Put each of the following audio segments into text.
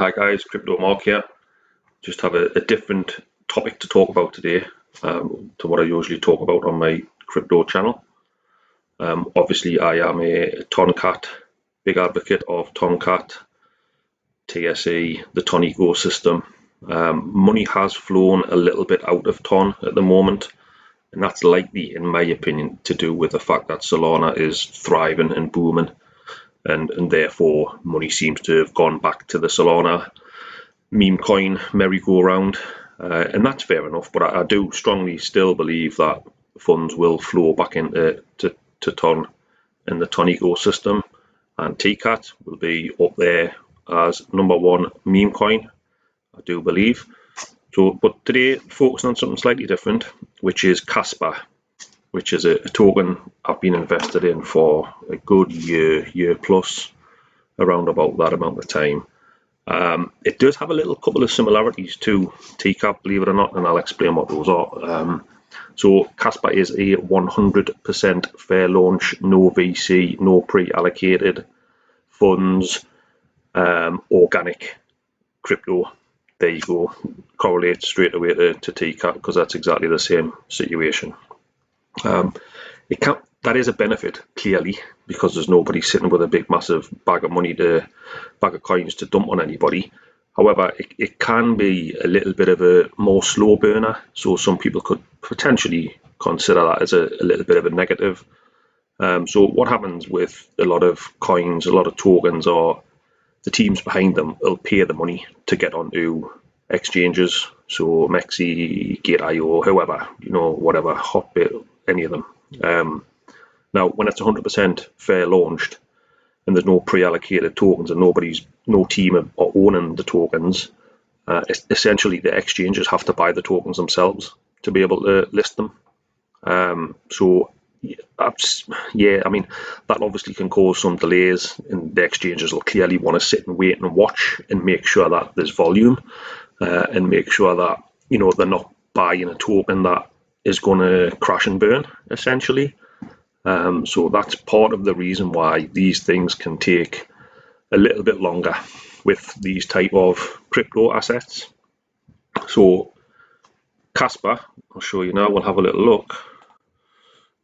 Hi guys, Crypto Mark here. Just have a different topic to talk about today to what I usually talk about on my crypto channel. Obviously, I am a Toncat, big advocate of Toncat, TSE, the Ton ecosystem. Money has flown a little bit out of Ton at the moment, and that's likely, in my opinion, to do with the fact that Solana is thriving and booming. And therefore money seems to have gone back to the Solana meme coin merry-go-round, and that's fair enough, but I do strongly still believe that funds will flow back into Ton and the Ton ecosystem, and TCAT will be up there as #1 meme coin, I do believe. But today focusing on something slightly different, which is Kaspa, which is a token I've been invested in for a good year plus, around about that amount of time. It does have a couple of similarities to TCAP, believe it or not, and I'll explain what those are. So Kaspa is a 100% fair launch, no VC, no pre-allocated funds, organic crypto. There you go, correlates straight away to TCAP because that's exactly the same situation. That is a benefit, clearly, because there's nobody sitting with a big massive bag of coins to dump on anybody. However, it can be a little bit of a more slow burner, so some people could potentially consider that as a little bit of a negative. So what happens with a lot of coins, a lot of tokens, are the teams behind them will pay the money to get onto exchanges, so Mexi, Gate.io, whoever, whatever, Hotbit, any of them. Now, when it's 100% fair launched and there's no pre-allocated tokens and no team are owning the tokens, essentially the exchanges have to buy the tokens themselves to be able to list them. So yeah, I mean, that obviously can cause some delays, and the exchanges will clearly want to sit and wait and watch and make sure that there's volume, and make sure that they're not buying a token that is going to crash and burn, essentially. So that's part of the reason why these things can take a little bit longer with these type of crypto assets. So Kaspa, I'll show you now, we'll have a little look.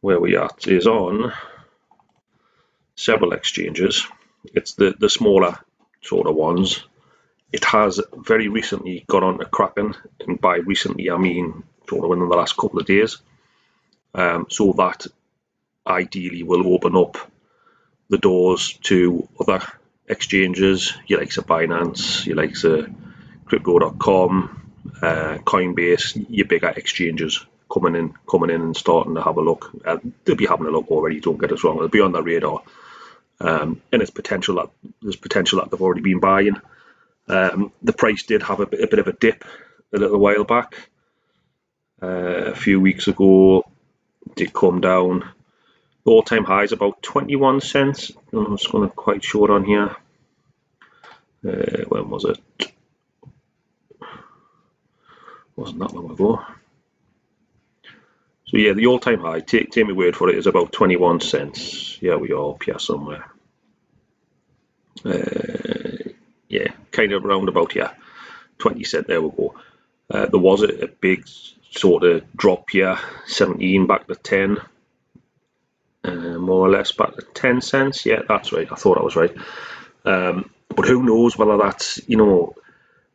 Where we at is on several exchanges. It's the smaller sort of ones. It has very recently got on to Kraken, and by recently I mean sort of within the last couple of days. So that ideally will open up the doors to other exchanges, you like Binance, you like Crypto.com, Coinbase, your bigger exchanges coming in and starting to have a look. They'll be having a look already, don't get us wrong, they'll be on the radar. And there's potential that they've already been buying. The price did have a bit of a dip a little while back. A few weeks ago, it did come down. The all-time high is about 21 cents. I'm just going to quite short on here. When was it? Wasn't that long ago. So yeah, the all-time high, take my word for it, is about 21 cents. Yeah, we are up here somewhere. Yeah, kind of round about here, 20 cent, there we go. There was a big sort of drop here, 17 back to 10. More or less back to 10 cents. Yeah, that's right. I thought I was right. But who knows whether that's,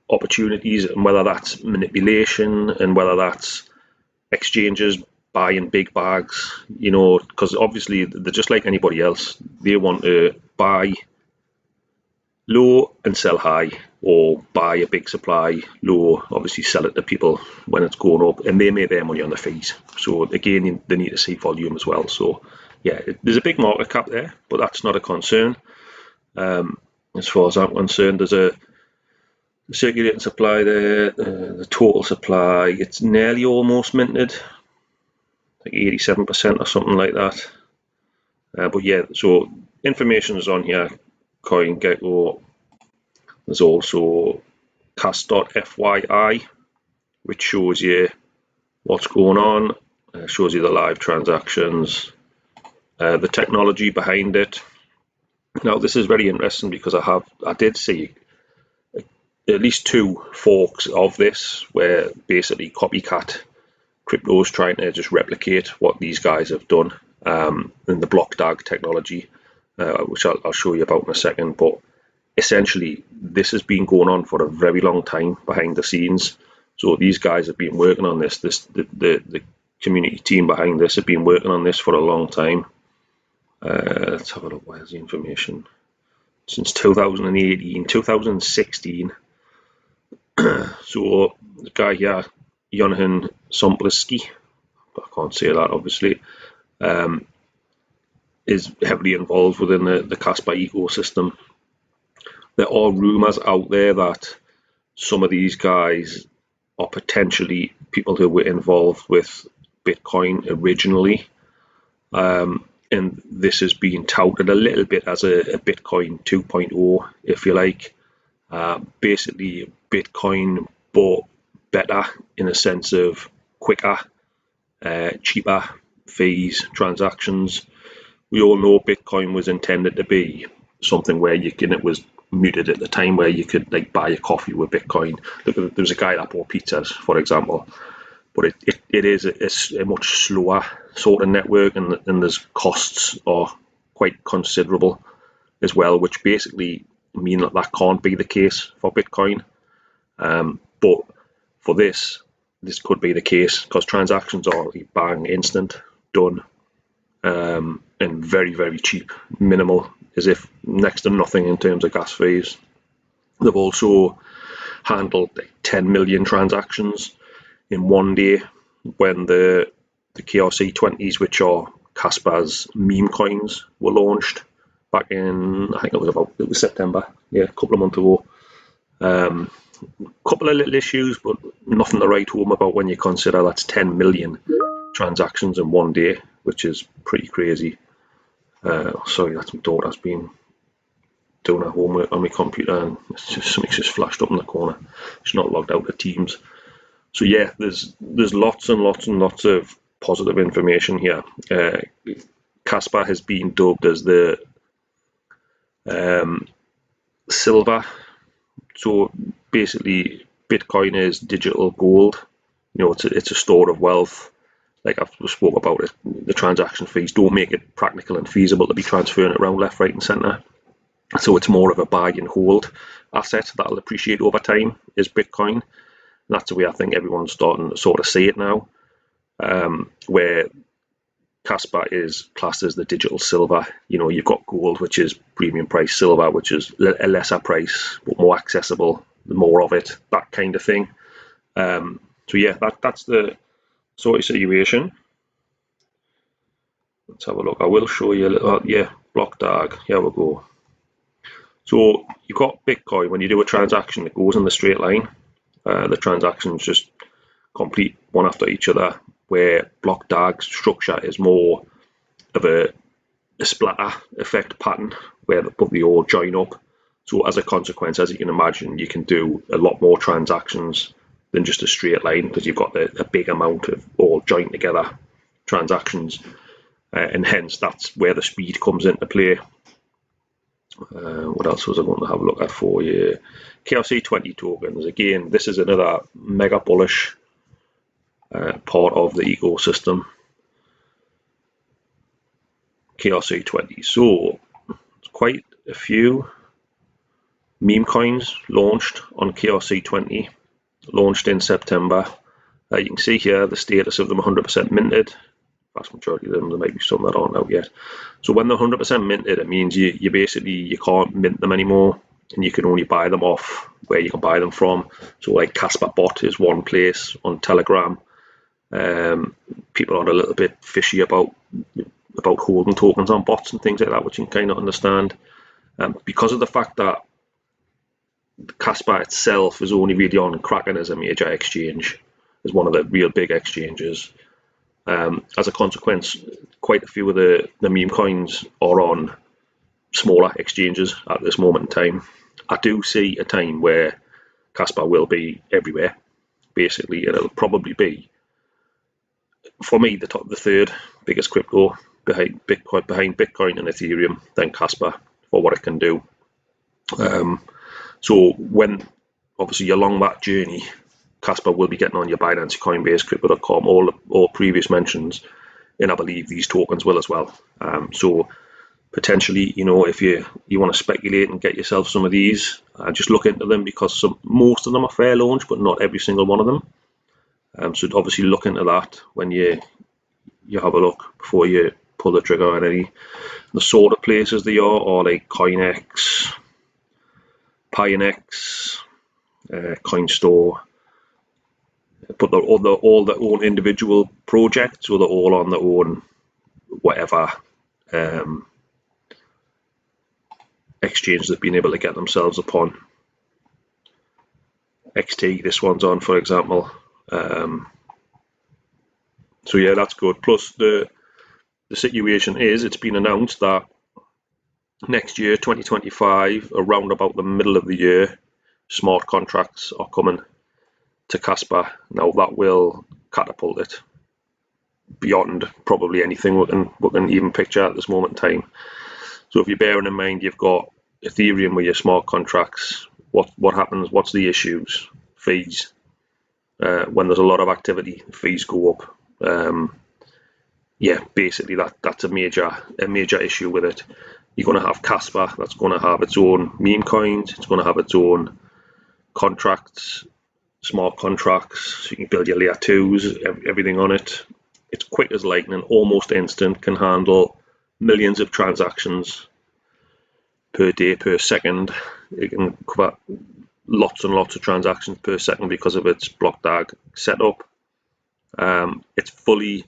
opportunities, and whether that's manipulation, and whether that's exchanges buying big bags, because obviously they're just like anybody else. They want to buy low and sell high, or buy a big supply low, obviously sell it to people when it's going up, and they make their money on the fees. So again, they need to see volume as well. So yeah, there's a big market cap there, but that's not a concern. As far as I'm concerned, there's a circulating supply there, the total supply, it's nearly almost minted, like 87% or something like that. But yeah, so information is on here, CoinGecko. There's also Cas.fyi, which shows you what's going on, shows you the live transactions, the technology behind it. Now this is very interesting because I did see at least two forks of this, where basically copycat cryptos trying to just replicate what these guys have done in the block DAG technology, which I'll show you about in a second. But essentially, this has been going on for a very long time behind the scenes. So these guys have been working on this. The community team behind this have been working on this for a long time. Let's have a look. Where's the information? Since 2018, 2016. So the guy here, Johan Sompliski, I can't say that obviously, is heavily involved within the Kaspa ecosystem. There are rumors out there that some of these guys are potentially people who were involved with Bitcoin originally. And this has been touted a little bit as a Bitcoin 2.0, if you like. Basically, Bitcoin, but better in a sense of quicker, cheaper fees, transactions. We all know Bitcoin was intended to be something where it was muted at the time, where you could like buy a coffee with Bitcoin. Look, there was a guy that bought pizzas, for example. But it is a much slower sort of network, and there's costs are quite considerable as well, which basically mean that can't be the case for Bitcoin. But for this could be the case because transactions are bang, instant, done, and very, very cheap, minimal, as if next to nothing in terms of gas fees. They've also handled 10 million transactions in one day when the KRC20s, which are Kaspa's meme coins, were launched back in, I think it was September, a couple of months ago. Couple of little issues, but nothing to write home about when you consider that's 10 million transactions in one day, which is pretty crazy. Sorry, that's my daughter's been doing her homework on my computer and something's just flashed up in the corner. She's not logged out of Teams. So yeah, there's lots and lots and lots of positive information here. Kaspa has been dubbed as the silver. So basically, Bitcoin is digital gold. It's a store of wealth. Like I've spoke about it, the transaction fees don't make it practical and feasible to be transferring it around left, right, and centre. So it's more of a buy and hold asset that'll appreciate over time is Bitcoin. And that's the way I think everyone's starting to sort of see it now, where Kaspa is classed as the digital silver. You've got gold, which is premium price, silver, which is a lesser price but more accessible, the more of it, that kind of thing. So yeah, that's the sort of situation. Let's have a look. I will show you a little. Block DAG. Here we go. So you've got Bitcoin. When you do a transaction, it goes in the straight line. The transactions just complete one after each other, where block DAG structure is more of a splatter effect pattern where they all join up. So as a consequence, as you can imagine, you can do a lot more transactions than just a straight line because you've got a big amount of all joined together transactions, and hence that's where the speed comes into play. What else was I going to have a look at for you? KRC20 tokens. Again, this is another mega bullish part of the ecosystem. KRC20. So, quite a few meme coins launched on KRC20, launched in September. You can see here the status of them 100% minted. Vast majority of them, there might be some that aren't out yet. So when they're 100% minted, it means you basically you can't mint them anymore, and you can only buy them off where you can buy them from. So like Kaspa Bot is one place on Telegram. People are a little bit fishy about holding tokens on bots and things like that, which you can kind of understand. Because of the fact that Kaspa itself is only really on Kraken as a major exchange, as one of the real big exchanges. As a consequence, quite a few of the meme coins are on smaller exchanges at this moment in time. I do see a time where Kaspa will be everywhere, basically, and it'll probably be, for me, the third biggest crypto behind Bitcoin and Ethereum, then Kaspa for what it can do. So when obviously along that journey, Kaspa will be getting on your Binance, Coinbase, Crypto.com, all previous mentions, and I believe these tokens will as well. So potentially, if you want to speculate and get yourself some of these, just look into them, because most of them are fair launch, but not every single one of them. So obviously look into that when you have a look before you pull the trigger on any. The sort of places they are like CoinX, Pionex, CoinStore, but they're all their own individual projects, so they're all on their own whatever exchange they've been able to get themselves upon. XT, this one's on, for example. So yeah, that's good. Plus the situation is, it's been announced that next year, 2025, around about the middle of the year, smart contracts are coming to Kaspa. Now that will catapult it beyond probably anything we can even picture at this moment in time. So if you're bearing in mind you've got Ethereum with your smart contracts, what happens? What's the issues? Fees. When there's a lot of activity, fees go up. Basically that's a major issue with it. You're going to have Kaspa, that's going to have its own meme coins, it's going to have its own contracts, smart contracts, so you can build your layer 2s, everything on it. It's quick as lightning, almost instant, can handle millions of transactions per day, per second. It can cover lots and lots of transactions per second because of its block DAG setup. It's fully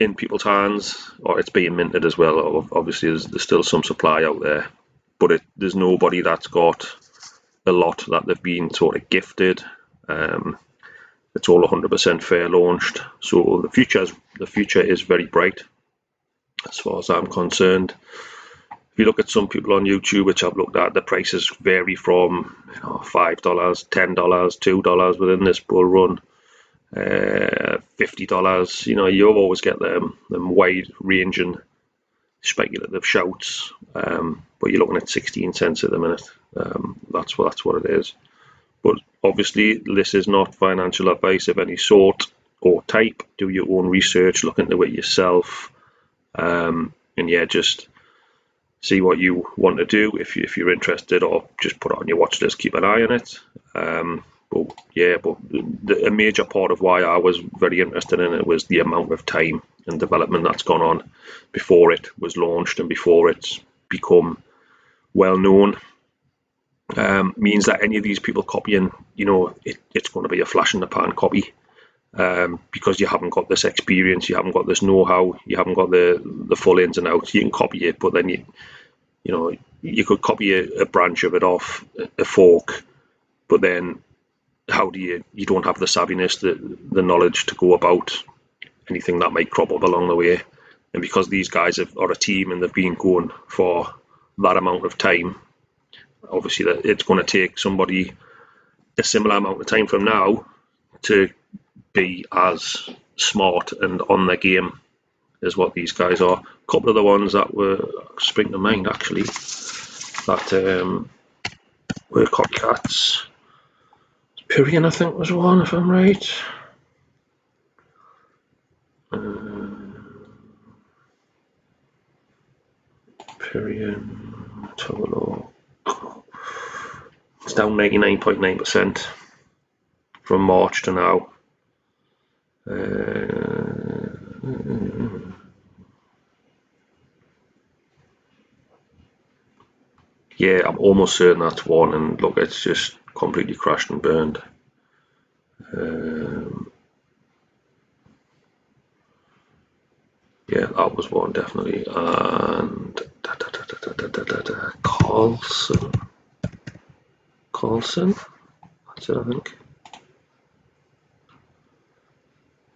in people's hands, or it's being minted as well. Obviously there's still some supply out there, but there's nobody that's got a lot that they've been sort of gifted. It's all 100% fair launched, so the future is very bright as far as I'm concerned. If you look at some people on YouTube, which I've looked at, the prices vary from $5, $10, $2 within this bull run, $50. You always get them wide ranging speculative shouts, but you're looking at 16 cents at the minute. That's what it is. But obviously this is not financial advice of any sort or type. Do your own research, look into it yourself, and just see what you want to do. If you're interested, or just put it on your watch list, keep an eye on it. But a major part of why I was very interested in it was the amount of time and development that's gone on before it was launched and before it's become well known. Means that any of these people copying, it's going to be a flash in the pan copy, because you haven't got this experience, you haven't got this know-how, you haven't got the full ins and outs. You can copy it, but then you could copy a branch of it off a fork, but then how do you don't have the savviness, the knowledge to go about anything that might crop up along the way. And because these guys are a team and they've been going for that amount of time, obviously that it's going to take somebody a similar amount of time from now to be as smart and on their game as what these guys are. A couple of the ones that were spring to mind actually that were copycats. Pyrian, I think, was one, if I'm right. Pyrian, let's have a look. It's down 99.9% from March to now. Yeah, I'm almost certain that's one, and look, it's just completely crashed and burned. Yeah, that was one, definitely. And Carlson, that's it, I think.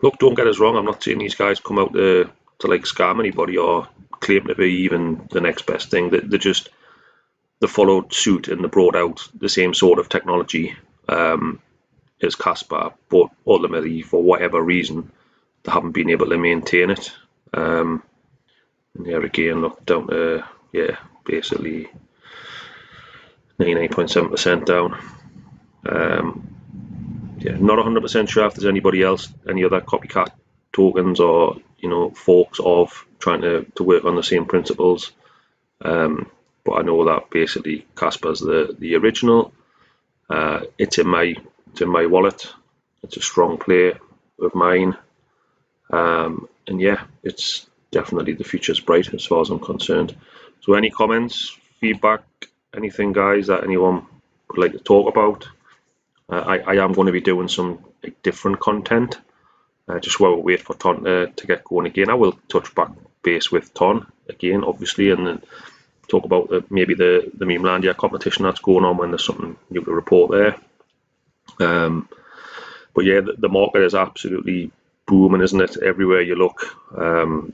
Look, don't get us wrong, I'm not saying these guys come out to like scam anybody or claim to be even the next best thing. They followed suit and they brought out the same sort of technology as Kaspa, but ultimately, for whatever reason, they haven't been able to maintain it. And there again, look, down to, basically 99.7% down. Yeah, not 100% sure if there's anybody else, any other copycat tokens or forks of trying to work on the same principles. But I know that basically Kaspa's the original. It's in my wallet. It's a strong play of mine, and yeah, it's definitely the future's bright as far as I'm concerned. So any comments, feedback, anything, guys, that anyone would like to talk about? I am going to be doing some different content. Just while we wait for Ton to get going again, I will touch back base with Ton again, obviously, and then talk about maybe the Memelandia competition that's going on when there's something new to report there. But yeah, the market is absolutely booming, isn't it? Everywhere you look,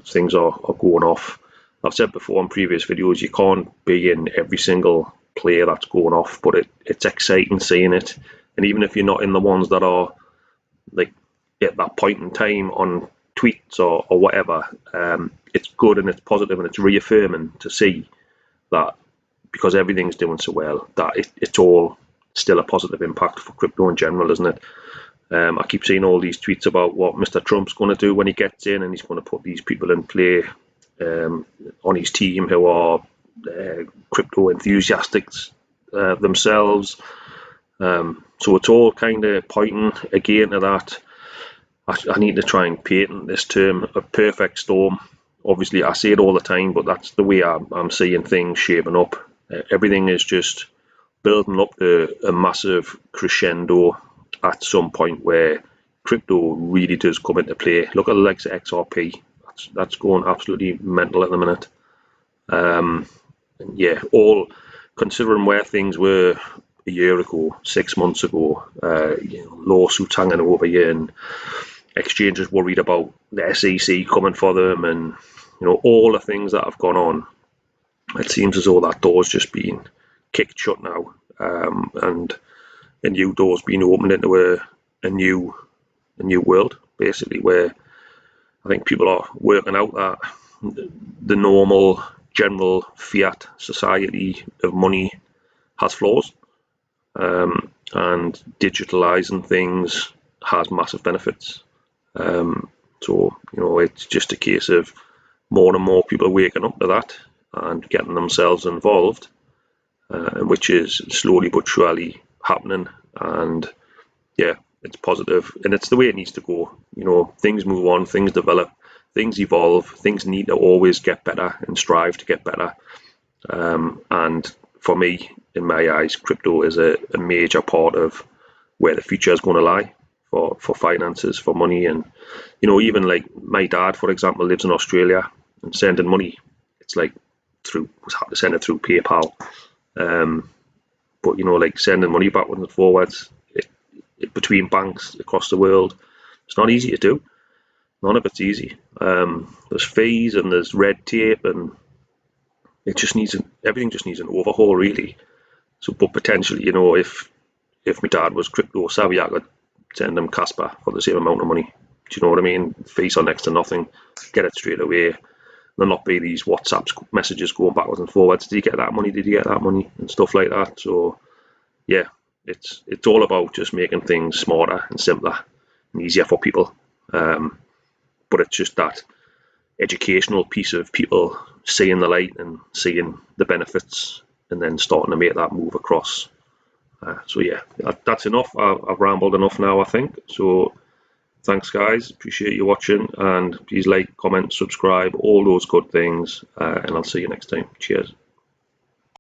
things are going off. I've said before in previous videos, you can't be in every single player that's going off, but it's exciting seeing it. And even if you're not in the ones that are like at that point in time on tweets or whatever, it's good and it's positive and it's reaffirming to see that because everything's doing so well, that it's all still a positive impact for crypto in general, isn't it? I keep seeing all these tweets about what Mr. Trump's going to do when he gets in, and he's going to put these people in play on his team who are crypto enthusiasts themselves. So it's all kind of pointing again to that. I need to try and patent this term, a perfect storm. Obviously, I say it all the time, but that's the way I'm seeing things shaping up. Everything is just building up to a massive crescendo at some point where crypto really does come into play. Look at the likes of XRP. That's going absolutely mental at the minute. Yeah, all considering where things were a year ago, 6 months ago, lawsuits hanging over you, and exchanges worried about the SEC coming for them, and all the things that have gone on. It seems as though that door's just been kicked shut now, and a new door's been opened into a new world, basically, where I think people are working out that the normal general fiat society of money has flaws, and digitalizing things has massive benefits. So it's just a case of more and more people waking up to that and getting themselves involved, which is slowly but surely happening. And yeah, it's positive, and it's the way it needs to go. Things move on, things develop, things evolve, things need to always get better and strive to get better. And for me, in my eyes, crypto is a major part of where the future is going to lie for finances, for money. And even like my dad, for example, lives in Australia, and sending money, it's like was hard to send it through PayPal. But like sending money backwards and forwards between banks across the world, it's not easy to do. None of it's easy. There's fees and there's red tape, and everything just needs an overhaul, really. So, but potentially, if my dad was crypto savvy, I could send him Kaspa for the same amount of money. Do you know what I mean? Fees are next to nothing. Get it straight away. There'll not be these WhatsApp messages going backwards and forwards. Did you get that money? Did you get that money? And stuff like that. So, yeah, it's all about just making things smarter and simpler and easier for people. But it's just that educational piece of people seeing the light and seeing the benefits, and then starting to make that move across. So yeah, that's enough. I've rambled enough now, I think. So thanks, guys. Appreciate you watching, and please like, comment, subscribe, all those good things, and I'll see you next time. Cheers.